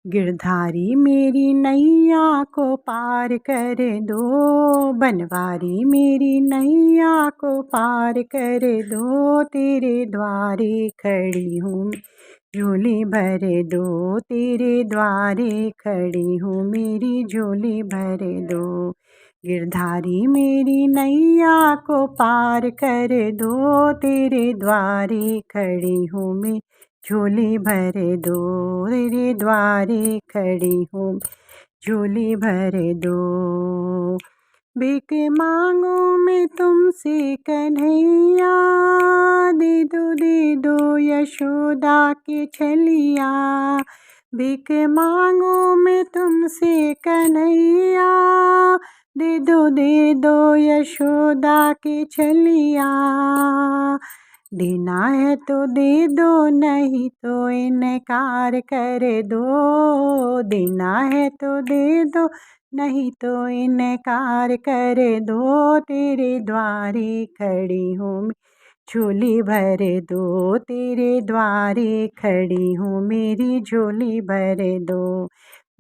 गिरधारी मेरी नैया को पार कर दो, बनवारी मेरी नैया को पार कर दो। तेरे द्वारे खड़ी हूँ झोली भर दो, तेरे द्वारे खड़ी हूँ मेरी झोली भर दो। गिरधारी मेरी नैया को पार कर दो, तेरे द्वारे खड़ी हूँ मैं झोली भर दो। तेरे द्वारे खड़ी हूँ झोली भर दो। भीख मांगू मैं तुमसे कन्हैया, दे दो यशोदा के छलिया। भीख मांगू मैं तुमसे कन्हैया, दे दो यशोदा के छलिया। देना है तो दे दो, नहीं तो इनकार कर दो। देना है तो दे दो, नहीं तो इनकार कर दो। तेरे द्वारे खड़ी हूँ मैं झोली भर दो, तेरे द्वारे खड़ी हूँ मेरी झोली भर दो।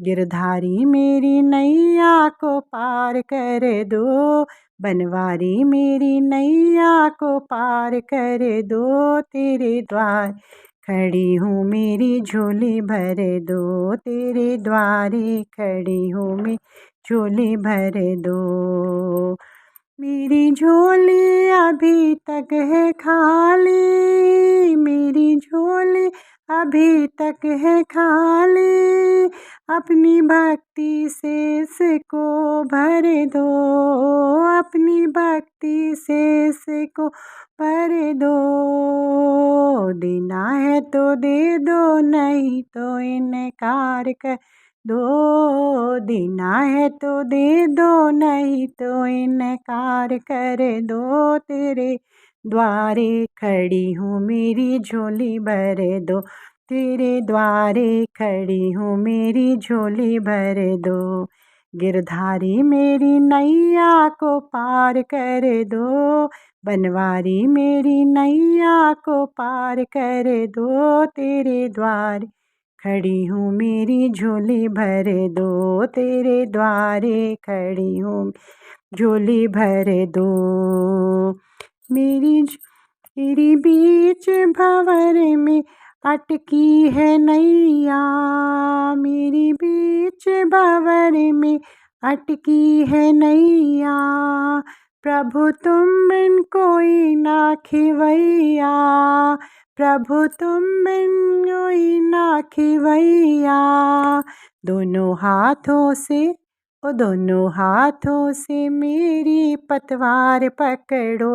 गिरधारी मेरी नैया को पार कर दो, बनवारी मेरी नैया को पार कर दो। तेरे द्वार खड़ी हूँ मेरी झोली भर दो, तेरे द्वारे खड़ी हूँ मैं झोली भर दो। मेरी झोली अभी तक है खाली, मेरी झोली अभी तक है खाली। अपनी भक्ति से इसको भर दो, अपनी भक्ति से इसको भर दो। देना है तो दे दो, नहीं तो इनकार कर दो। देना है तो दे दो, नहीं तो इनकार कर दो। तेरे द्वारे खड़ी हूँ मेरी झोली भर दो, तेरे द्वारे खड़ी हूँ मेरी झोली भर दो। गिरधारी मेरी नैया को पार कर दो, बनवारी मेरी नैया को पार कर दो। तेरे द्वार खड़ी हूँ मेरी झोली भर दो, तेरे द्वारे खड़ी हूँ झोली भर दो। मेरी बीच भंवर में अटकी है नैया, मेरी बीच भंवर में अटकी है नैया। प्रभु तुम बिन कोई ना खिवैया, प्रभु तुम बिन कोई ना खिवैया। दोनों हाथों से दोनों हाथों से मेरी पतवार पकड़ो,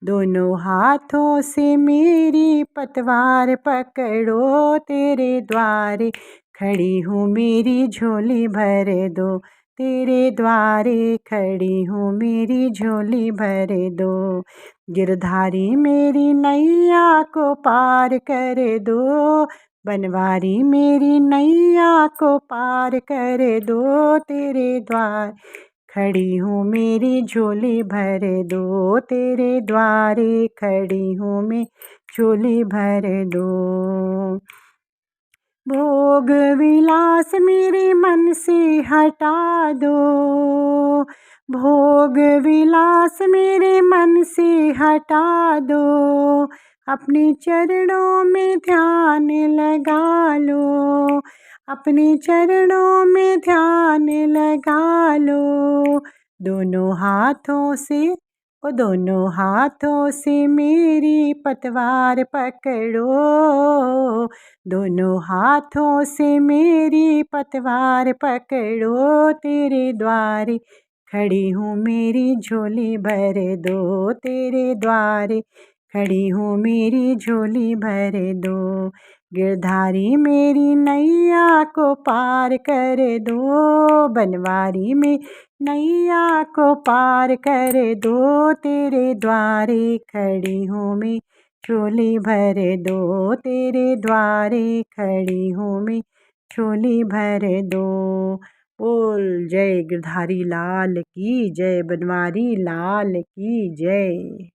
दोनों हाथों से मेरी पतवार पकड़ो। तेरे द्वारे खड़ी हूँ मेरी झोली भर दो, तेरे द्वारे खड़ी हूँ मेरी झोली भर दो। गिरधारी मेरी नैया को पार कर दो, बनवारी मेरी नैया को पार कर दो। तेरे द्वार खड़ी हूँ मेरी झोली भर दो, तेरे द्वारे खड़ी हूँ मैं झोली भर दो। भोग विलास मेरे मन से हटा दो, भोग विलास मेरे मन से हटा दो। अपने चरणों में ध्यान लगा लो, अपने चरणों में ध्यान लगा लो। दोनों हाथों से मेरी पतवार पकड़ो, दोनों हाथों से मेरी पतवार पकड़ो। तेरे द्वारे खड़ी हूँ मेरी झोली भर दो, तेरे द्वारे खड़ी हूँ मेरी झोली भर दो। गिरधारी मेरी नैया को पार कर दो, बनवारी में नैया को पार कर दो। तेरे द्वारे खड़ी हूँ मैं झोली भर दो, तेरे द्वारे खड़ी हूँ मैं झोली भर दो। बोल जय गिरधारी लाल की जय, बनवारी लाल की जय।